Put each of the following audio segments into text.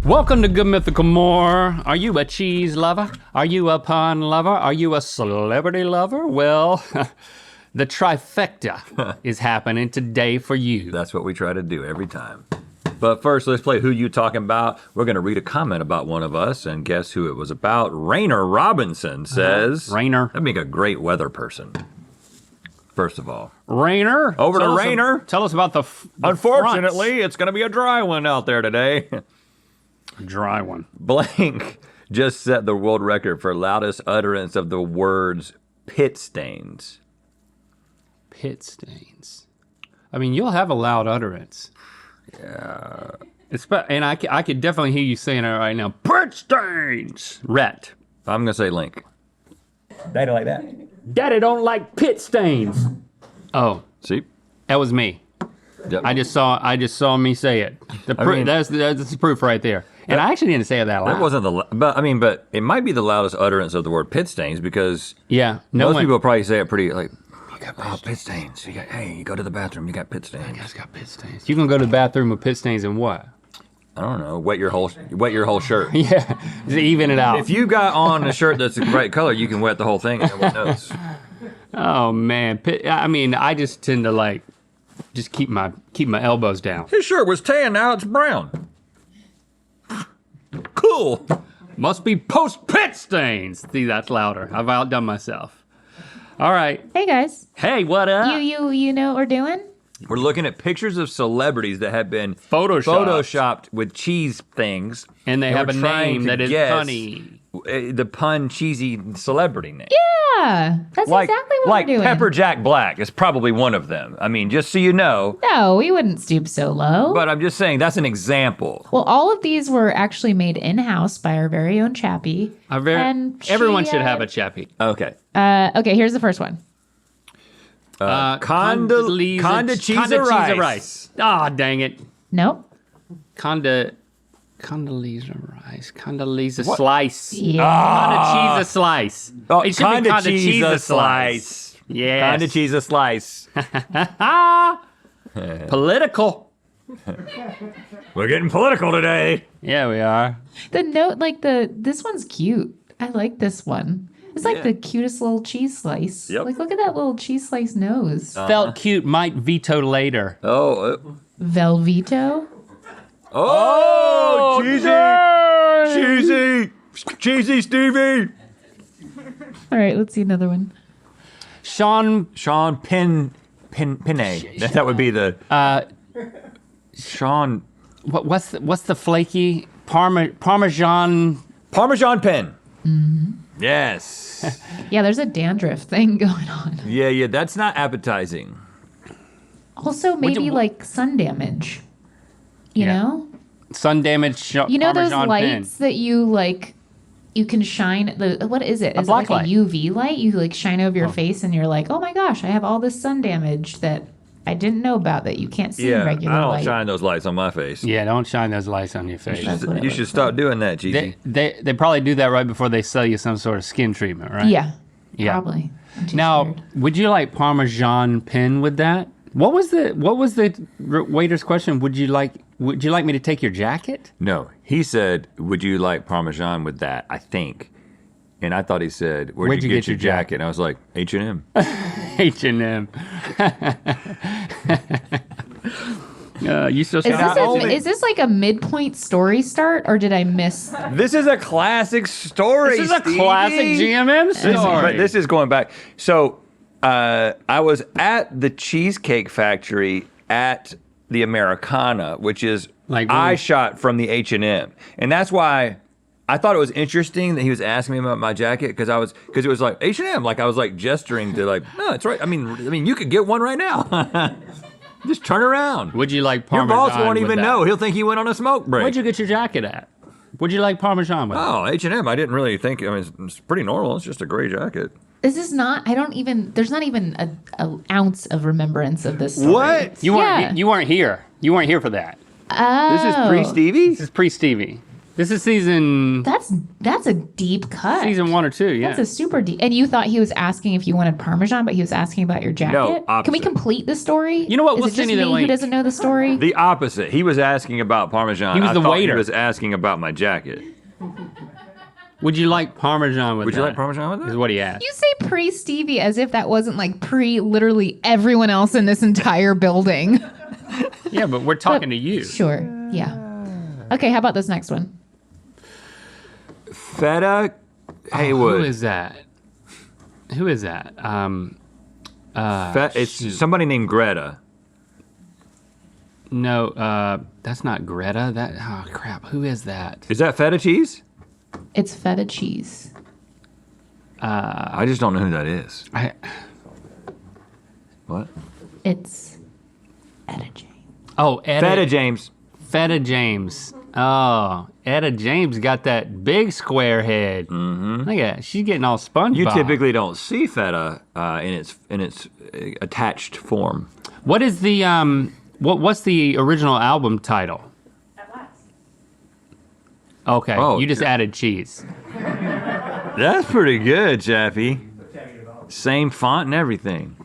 Welcome to Good Mythical More. Are you a cheese lover? Are you a pun lover? Are you a celebrity lover? Well, the trifecta is happening today for you. That's what we try to do every time. But first, let's play Who You Talking About. We're gonna read a comment about one of us, and guess who it was about? Rainer Robinson says. Rainer. That'd make a great weather person. First of all. Rainer. Over to Rainer. Tell us about the Unfortunately, fronts. it's gonna be a dry one out there today. Dry one. Blank just set the world record for loudest utterance of the words pit stains. Pit stains. I mean, you'll have a loud utterance. Yeah. And I could definitely hear you saying it right now. Pit stains. Rhett. I'm gonna say Link. Daddy like that. Daddy don't like pit stains. Oh, See? that was me. Yep. I just saw me say it. That's the proof right there. And I actually didn't say it that loud. That wasn't but it might be the loudest utterance of the word pit stains because most people probably say it pretty like, you got pit stains. Hey, you go to the bathroom, you got pit stains. You guys got pit stains. You can go to the bathroom with pit stains and what? I don't know, wet your whole shirt. Yeah, just even it out. If you got on a shirt that's the right color, you can wet the whole thing and no one knows. Oh man, I just tend to just keep my elbows down. His shirt was tan, now it's brown. Cool. Must be post-pit stains. See, that's louder. I've outdone myself. All right. Hey guys. Hey, what up? You know what we're doing? We're looking at pictures of celebrities that have been Photoshopped with cheese things. And they have we're a trying name to that is guess punny. The pun cheesy celebrity name. Yeah, that's exactly what we're doing. Like Pepper Jack Black is probably one of them. I mean, just so you know. No, we wouldn't stoop so low. But I'm just saying that's an example. Well, all of these were actually made in-house by our very own Chappie. Everyone should have a Chappie. Okay. Okay, here's the first one. Conda cheese rice. Ah, dang it. Nope. Condoleezza rice. Condoleezza slice. Yeah. Conda cheese slice. Oh, It should be Conda cheese slice. Yes. Conda cheese slice. Political. We're getting political today. Yeah, we are. The note, this one's cute. I like this one. It's like the cutest little cheese slice. Yep. Like, look at that little cheese slice nose. Felt cute, might veto later. Oh. Velveto. Oh, cheesy Stevie. All right, let's see another one. Sean Pinay. That would be the Sean. What's the flaky Parmesan Pen. Mm-hmm. Yes. Yeah, there's a dandruff thing going on. Yeah, that's not appetizing. Also, maybe like sun damage. You know? sun damage? You know those Parmesan lights that you can shine, what is it? Is it black like light. a UV light? You like shine over your face and you're like, oh my gosh, I have all this sun damage that I didn't know about that you can't see in regular I don't light. shine those lights on my face. Yeah, don't shine those lights on your face. You should stop doing that, Gigi. They probably do that right before they sell you some sort of skin treatment, right? Yeah, Yeah. probably. I'm too Now, scared. would you like Parmesan pen with that? What was the waiter's question? Would you like me to take your jacket? No, he said, would you like Parmesan with that, I think. And I thought he said, where'd you get your jacket? And I was like, H&M. H&M. You still Is this like a midpoint story start, or did I miss? This is a classic story, This is a classic GMM story. This is going back. So I was at the Cheesecake Factory at the Americana, which is I shot from the H&M. And that's why I thought it was interesting that he was asking me about my jacket because it was like H&M, like I was like gesturing to like, no, it's right. I mean, you could get one right now. Just turn around. Would you like Your Parmesan? boss won't with even that? know. He'll think he went on a smoke break. Where'd you get your jacket at? Would you like Parmesan with Oh, H&M. I didn't really think. I mean, it's pretty normal. It's just a gray jacket. This is not. There's not even an ounce of remembrance of this story. What? it? You weren't here. You weren't here for that. Oh. This is pre-Stevie? This is pre-Stevie. This is season That's a deep cut. season 1 or 2, yeah. That's a super deep. And you thought he was asking if you wanted Parmesan, but he was asking about your jacket? No, opposite. Can we complete the story? You know what? Is We'll it just send you the me who link. doesn't know the story? The opposite. He was asking about Parmesan. He was I the thought waiter. He was asking about my jacket. Would you like Parmesan with Would that? you like Parmesan with Is that? what he asked. You say pre-Stevie as if that wasn't like pre literally everyone else in this entire building. Yeah, but we're talking to you. Sure. Yeah. Okay, how about this next one? Feta Haywood. Who is that? Who is that? It's somebody named Greta. No, that's not Greta. Oh crap, who is that? Is that feta cheese? It's feta cheese. I just don't know who that is. What? It's Etta James. Oh, Feta James. Feta James. Oh, Etta James got that big square head. Mm-hmm. Look at that. She's getting all SpongeBob. You typically don't see feta in its attached form. What is the what's the original album title? At last. Okay, Oh, you just yeah. added cheese. That's pretty good, Chappie. Same font and everything.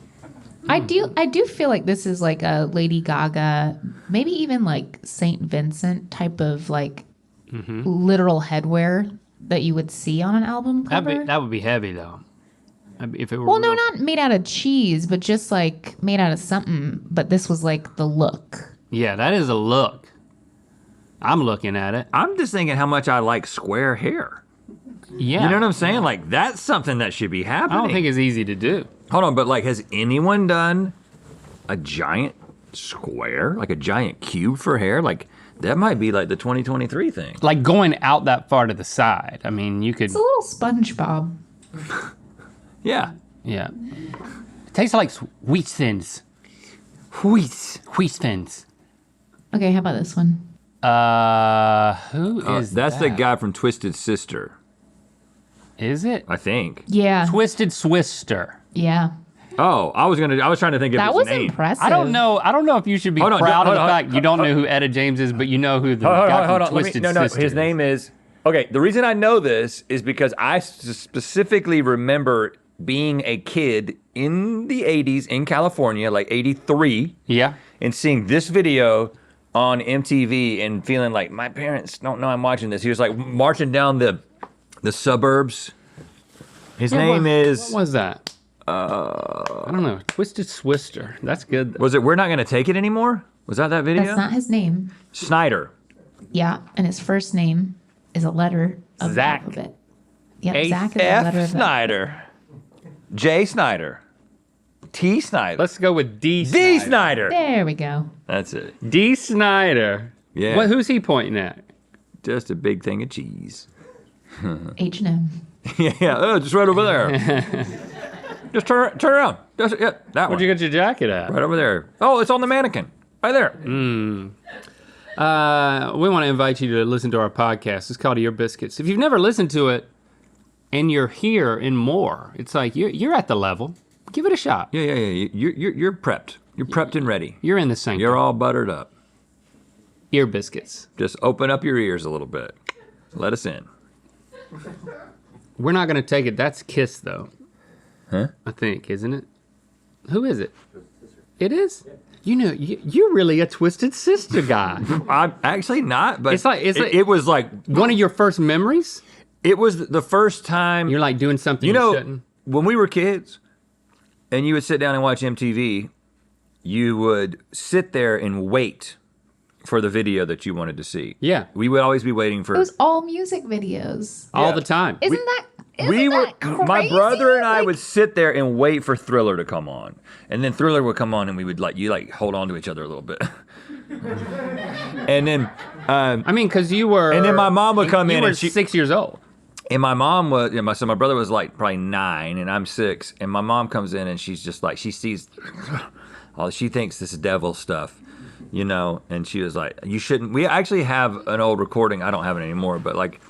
I do feel like this is like a Lady Gaga, maybe even like Saint Vincent type of like literal headwear that you would see on an album cover. That would be heavy though. If it were Well, no, real- not made out of cheese, but just like made out of something. But this was like the look. Yeah, that is a look. I'm looking at it. I'm just thinking how much I like square hair. Yeah. You know what I'm saying? Like, that's something that should be I happening. don't think it's easy to do. Hold on, but like, has anyone done a giant square? Like a giant cube for hair? Like, that might be like the 2023 thing. Like going out that far to the side. I mean, you could. It's a little SpongeBob. Yeah. Yeah. It tastes like wheat thins. Wheat thins. Okay, how about this one? Who is That's that? the guy from Twisted Sister, Is it? I think. Yeah, Twisted Swister. yeah. Oh, I was trying to think of That his was name. impressive. I don't know if you should be Hold on, proud hold of the on, fact you don't know who Etta James is, but you know who the guy from Twisted Sister His is. name is. Okay, the reason I know this is because I specifically remember being a kid in the 80s in California, like 83, Yeah. and seeing this video on MTV and feeling like my parents don't know I'm watching this. He was like marching down the suburbs. His name is. What was that? I don't know. Twisted Swister. That's good. Was it We're Not Gonna Take It Anymore? Was that video? That's not his name. Snyder. Yeah, and his first name is a letter of Zach. the alphabet. Yep, A- Zach is a letter F. of the Snyder. J. Snyder. T. Snyder. Let's go with D. D. Snyder. Snyder. There we go. That's it. D. Snyder. Yeah. Who's he pointing at? Just a big thing of cheese. H&M. Yeah, just right over there. Just turn around. Just, yeah, that Where'd one. you get your jacket at? Right over there. Oh, it's on the mannequin. Right there. We want to invite you to listen to our podcast. It's called Your Biscuits. If you've never listened to it and you're here in More, it's like you're at the level. Give it a shot. Yeah. You're prepped. You're prepped and ready. You're in the sink. You're all buttered up. Ear Biscuits. Just open up your ears a little bit. Let us in. We're not going to take it. That's Kiss, though. Huh? I think, isn't it? Who is it? It is? You know, you're really a Twisted Sister guy. I'm actually not, but It's like- it was like, One of your first memories? it was the first time. You're like doing something You know, shouldn't. when we were kids and you would sit down and watch MTV, you would sit there and wait for the video that you wanted to see. Yeah. We would always be waiting for. It was all music videos. All Yeah. the time. Isn't we were. that crazy? My brother and I Like, would sit there and wait for Thriller to come on, and then Thriller would come on, and we would hold on to each other a little bit, and then. I mean, because you were. And then my mom would come you in were and she- 6 years old. And my mom was, so my brother was like probably 9 and I'm 6. And my mom comes in and she's just like, she sees, she thinks this is devil stuff, you know? And she was like, you shouldn't, we actually have an old recording. I don't have it anymore, but like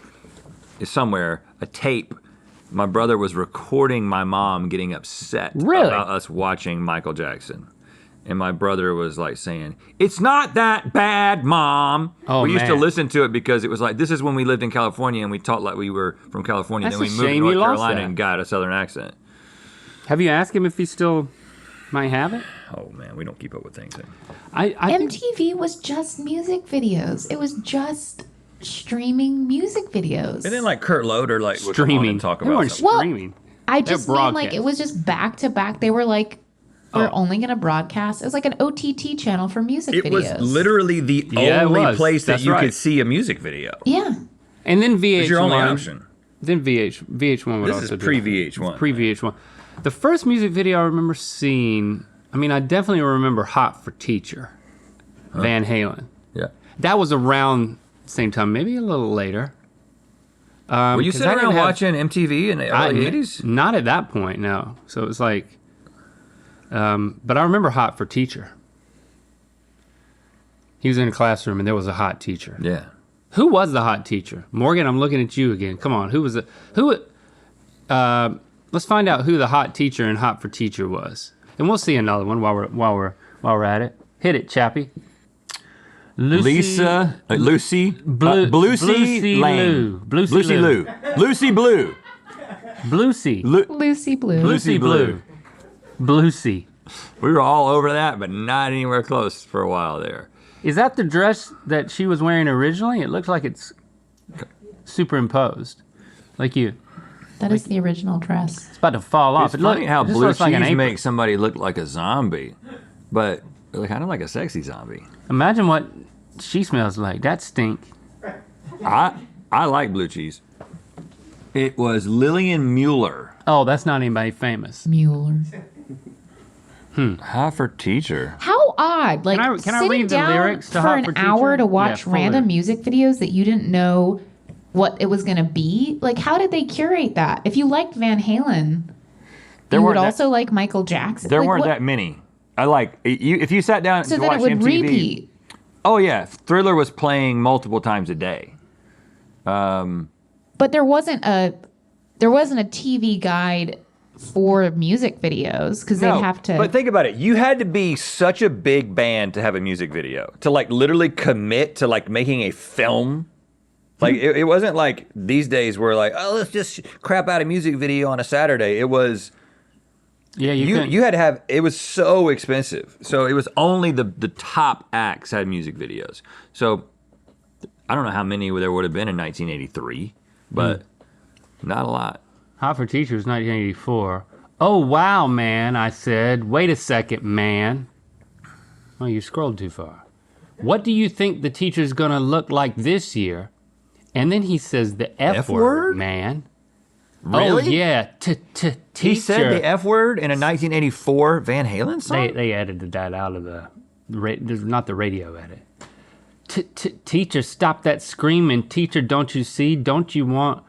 it's somewhere, a tape. My brother was recording my mom getting upset Really? about us watching Michael Jackson. and my brother was like saying, "It's not that bad, Mom." Oh, we used to man. listen to it because it was like, this is when we lived in California and we talked like we were from California. That's Then a we moved to shame North you lost Carolina that. and got a Southern accent. Have you asked him if he still might have it? Oh man, we don't keep up with things. I think, MTV was just music videos. It was just streaming music videos. And then like Kurt Loder like would come on streaming. and talk They about weren't something. Well, streaming. I just They're mean like broadcast. it was just back to back. They were like, we're only going to broadcast. It was like an OTT channel for music It videos. was literally the Yeah, it only was. place that That's you right. could see a music video. Yeah. And then It VH1. was your only option. Then VH1 would This also is do pre it. VH1. Pre VH1. The first music video I remember seeing, I mean, I definitely remember Hot for Teacher, Van Halen. Yeah. That was around the same time, maybe a little later. Were you 'cause sitting I didn't around have- watching MTV in the early 80s? Not at that point, no. So it was like, but I remember Hot for Teacher. He was in a classroom and there was a hot teacher. Yeah. Who was the hot teacher? Morgan, I'm looking at you again. Come on, who was let's find out who the hot teacher in Hot for Teacher was. And we'll see another one while we're at it. Hit it, Chappie. Lucy Lane. Lucy Lou. Lucy Lou. Lucy Blue. Bluesy. Lucy Blue. Lucy Blue. Bluesy. We were all over that, but not anywhere close for a while there. Is that the dress that she was wearing originally? It looks like it's superimposed. Like you. That is the original dress. It's about to fall off. It's funny how it just blue looks like an cheese apron. makes somebody look like a zombie, but kind of like a sexy zombie. Imagine what she smells like. That stink. I like blue cheese. It was Lillian Mueller. Oh, that's not anybody famous. Mueller. Hot for Teacher. How odd. Like Can I sitting read the down lyrics to for Hot an for hour Teacher? to watch Yeah, full random lyrics. music videos that you didn't know what it was going to be. Like, how did they curate that? If you liked Van Halen, There you would weren't that- also like Michael Jackson. There Like, weren't what- that many. I like you if you sat down So to then watch it would MTV. repeat. Oh yeah, Thriller was playing multiple times a day. But there wasn't a TV guide for music videos because they'd have to. But think about it. You had to be such a big band to have a music video, to like literally commit to like making a film. Like it wasn't like these days where like, oh, let's just crap out a music video on a Saturday. It was Yeah, you had to have, it was so expensive. So it was only the top acts had music videos. So I don't know how many there would have been in 1983, but not a lot. Hot for Teacher was 1984. Oh, wow, man, I said. Wait a second, man. Oh, you scrolled too far. What do you think the teacher's going to look like this year? And then he says the F word, man. Really? Oh, yeah. Teacher. He said the F word in a 1984 Van Halen song? They edited that out of the not the radio edit. Teacher, stop that screaming. Teacher, don't you see? Don't want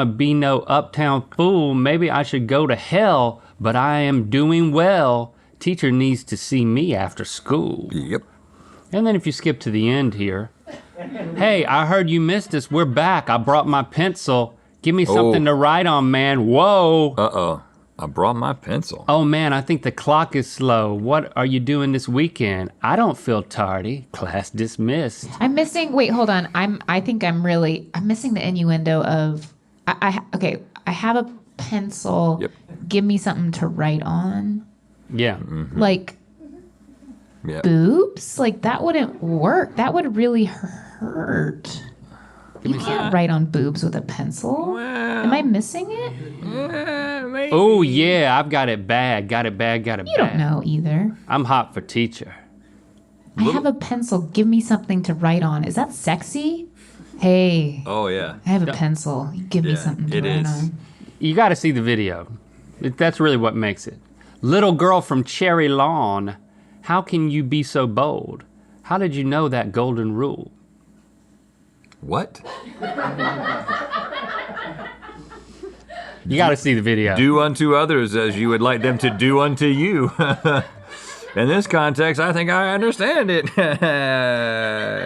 to be no uptown fool. Maybe I should go to hell, but I am doing well. Teacher needs to see me after school. Yep. And then if you skip to the end here, hey, I heard you missed us. We're back. I brought my pencil. Give me something to write on, man. Whoa. Uh-oh. I brought my pencil. Oh man, I think the clock is slow. What are you doing this weekend? I don't feel tardy. Class dismissed. I'm missing. Wait, hold on. I'm missing the innuendo of. Okay. I have a pencil. Yep. Give me something to write on. Yeah. Like Yep. boobs. Like that wouldn't work. That would really hurt. You can't write on boobs with a pencil. Am I missing it? Oh yeah, I've got it bad. Got it bad. You don't know either. I'm hot for teacher. I have a pencil. Give me something to write on. Is that sexy? Hey, Oh, yeah. I have a pencil. Give me Yeah, something to it write is. on. You got to see the video. That's really what makes it. Little girl from Cherry Lawn. How can you be so bold? How did you know that golden rule? What? You got to see the video. Do unto others as you would like them to do unto you. In this context, I think I understand it.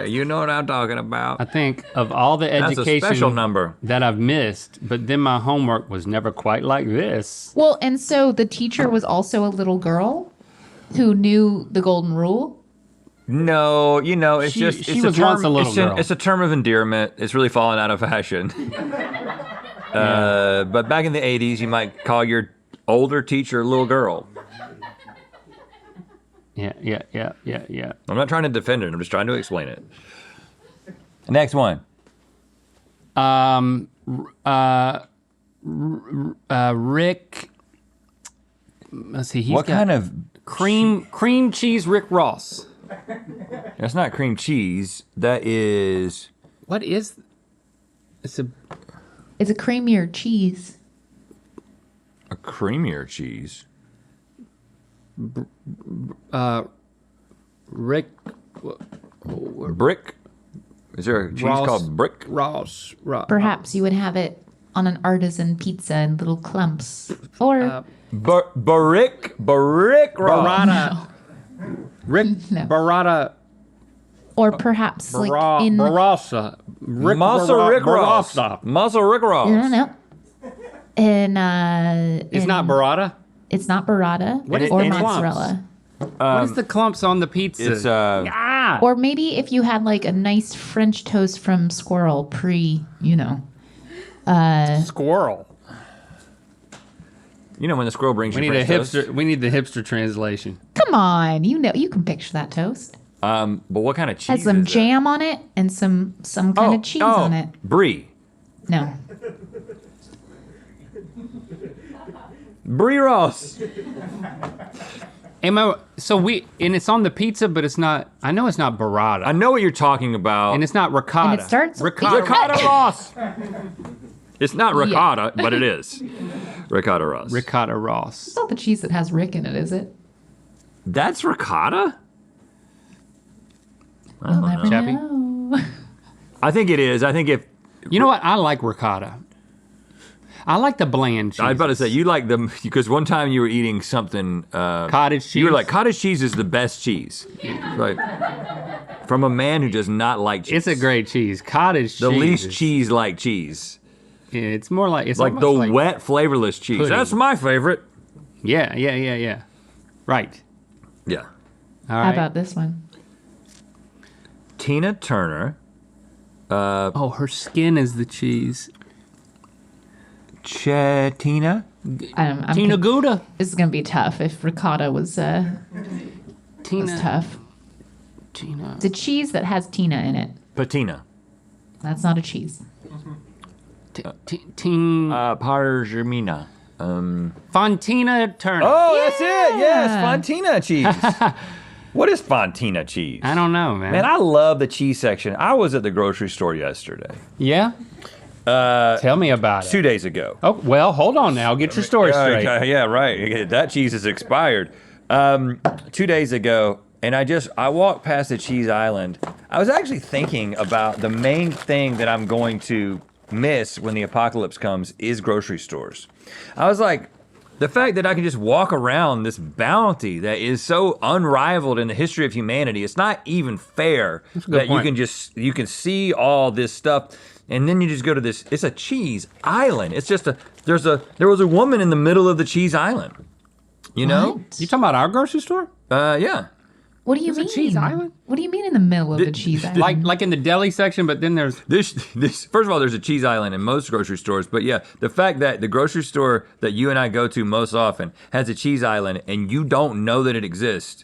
You know what I'm talking about. I think of all the That's a education special number. that I've missed, but then my homework was never quite like this. Well, and so the teacher was also a little girl. who knew the golden rule? No, it's just she was once a little girl. It's a term of endearment. It's really fallen out of fashion. But back in the 80s, you might call your older teacher a little girl. Yeah. I'm not trying to defend it. I'm just trying to explain it. Next one. Rick. Let's see. What kind of cream cheese Rick Ross? That's not cream cheese. That is. What is? It's a creamier cheese. A creamier cheese. Rick. Brick. Is there a cheese called brick? Ross. Perhaps you would have it on an artisan pizza in little clumps, or Barrick Ross. Burrata. Rick No. Burrata. or perhaps like in Barassa. Muscle Rick Ross. Muscle Rick Ross. no. In It's not burrata. It's not burrata What is or the mozzarella. What is the clumps on the pizza? It's Or maybe if you had like a nice French toast from Squirrel squirrel. when the squirrel brings We you need French toast. We need the hipster translation. Come on, you can picture that toast. But what kind of cheese Has some is it? jam on it and some kind of cheese on it. Brie. No. Brie Ross. And it's on the pizza, but it's not. I know it's not burrata, I know what you're talking about. and it's not ricotta. And it starts Ricotta Ross. It's not ricotta, but it is. Ricotta Ross. Ricotta Ross. It's not the cheese that has Rick in it, is it? That's ricotta? We'll never Chappie? know. I think it is. I think if You know what? I like ricotta. I like the bland cheese. I was about to say you like them because one time you were eating something cottage cheese. You were like, cottage cheese is the best cheese. Like from a man who does not like cheese. It's a great cheese. Cottage cheese. The least is- cheese like cheese. Yeah, it's more like it's Like the almost wet, flavorless cheese. pudding. That's my favorite. Yeah. Right. Yeah. All How right. about this one? Tina Turner. Oh, her skin is the cheese. Tina? I'm Tina Gouda. This is gonna be tough if ricotta was Tina. tough. Tina. It's a cheese that has Tina in it. Patina. That's not a cheese. Pargemina. Fontina Turner. Oh, that's it. Yes, Fontina cheese. What is Fontina cheese? I don't know, man. Man, I love the cheese section. I was at the grocery store yesterday. Yeah? Tell me about it. 2 days ago. Oh, well, hold on now. Get your story straight. Yeah, right. That cheese is expired. 2 days ago, and I walked past the cheese island. I was actually thinking about the main thing that I'm going to miss when the apocalypse comes is grocery stores. I was like, the fact that I can just walk around this bounty that is so unrivaled in the history of humanity, it's not even fair that point. you can see all this stuff. And then you just go to this, it's a cheese island. It's just there was a woman in the middle of the cheese island. You know? What? You talking about our grocery store? Yeah. What do you There's a mean? cheese island? What do you mean in the middle of the cheese island? Like in the deli section, but then there's This first of all, there's a cheese island in most grocery stores, but yeah, the fact that the grocery store that you and I go to most often has a cheese island and you don't know that it exists.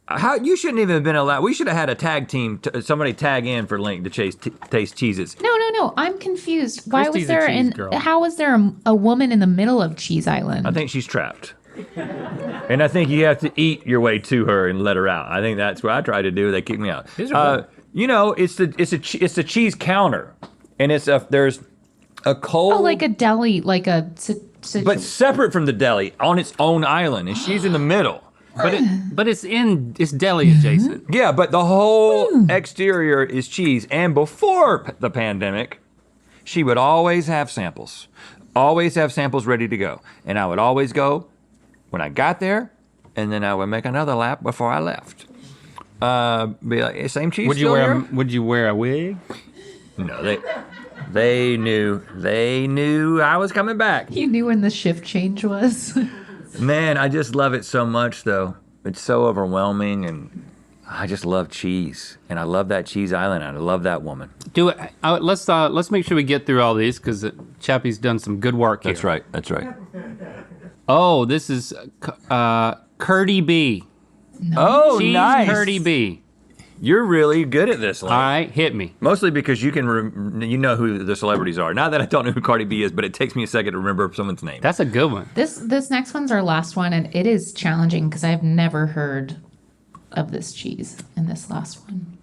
How you shouldn't even have been allowed. We should have had a tag team, somebody tag in for Link to taste Cheez-Its. No. I'm confused. Why was Christy's a there cheese girl. how was there a woman in the middle of Cheese Island? I think she's trapped. And I think you have to eat your way to her and let her out. I think that's what I tried to do. They kicked me out. It's the cheese counter, and there's a cold. Oh, like a deli, like a. but separate from the deli on its own island, and she's in the middle. but it's deli adjacent. Yeah, but the whole exterior is cheese. And before the pandemic, she would always have samples ready to go, and I would always go when I got there, and then I would make another lap before I left. Be like, same cheese. Would you wear a wig? No, they knew I was coming back. You knew when the shift change was. Man, I just love it so much, though. it's so overwhelming, and I just love cheese, and I love that cheese island, and I love that woman. Let's make sure we get through all these because Chappie's done some good work here. That's right. That's right. Oh, this is Curdy B. Oh, Cheese nice. Curdy B. You're really good at this, Lane. All right, hit me. Mostly because you know who the celebrities are. Not that I don't know who Cardi B is, but it takes me a second to remember someone's name. That's a good one. This next one's our last one, and it is challenging because I've never heard of this cheese in this last one.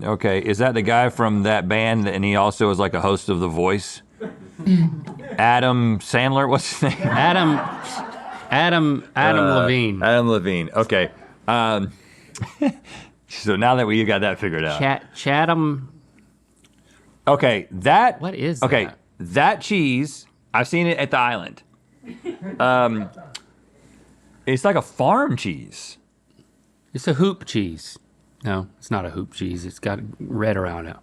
Okay, is that the guy from that band, and he also is like a host of The Voice? Adam Sandler, what's his name? Adam Levine. Adam Levine, okay. So now that we got that figured out. Chatham. Okay, that. What is okay, that? That cheese, I've seen it at the island. It's like a farm cheese. It's a hoop cheese. No, it's not a hoop cheese. It's got red around it.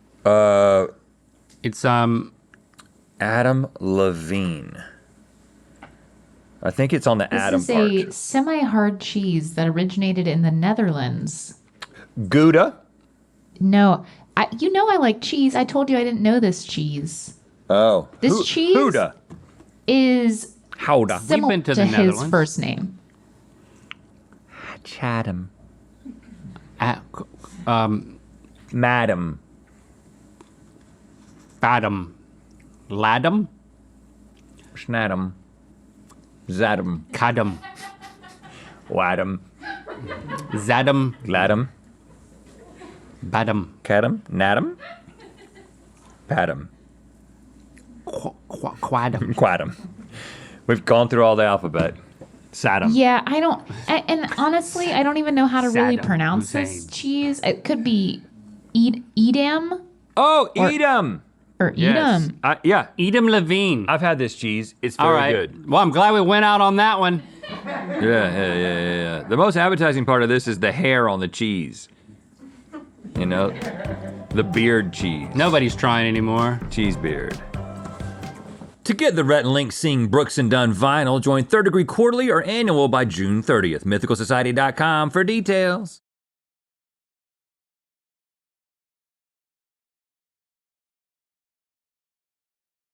It's Adam Levine. I think it's on the Adam This part. is a semi-hard cheese that originated in the Netherlands. Gouda? No, I like cheese. I told you I didn't know this cheese. Oh. This cheese Gouda. is Houda. similar been to to the his Netherlands. first name. Chatham. Madam. Badam. Ladam. Schnatum. Zadam. Kadam. Wadam. Zadam. Gladam. Badam. Cadam. Nadam. Padam. Quadam. Quadam. We've gone through all the alphabet. Sadam. Yeah, and honestly, I don't even know how to really Saddam pronounce this Hussein. cheese. It could be Edam Oh, Edam. or Edam. Yeah, Edam Levine. I've had this cheese. It's All very right. good. Well, I'm glad we went out on that one. Yeah. The most appetizing part of this is the hair on the cheese. You know, the beard cheese. Nobody's trying anymore. Cheese beard. To get the Rhett and Link Sing Brooks and Dunn vinyl, join Third Degree Quarterly or Annual by June 30th. MythicalSociety.com for details.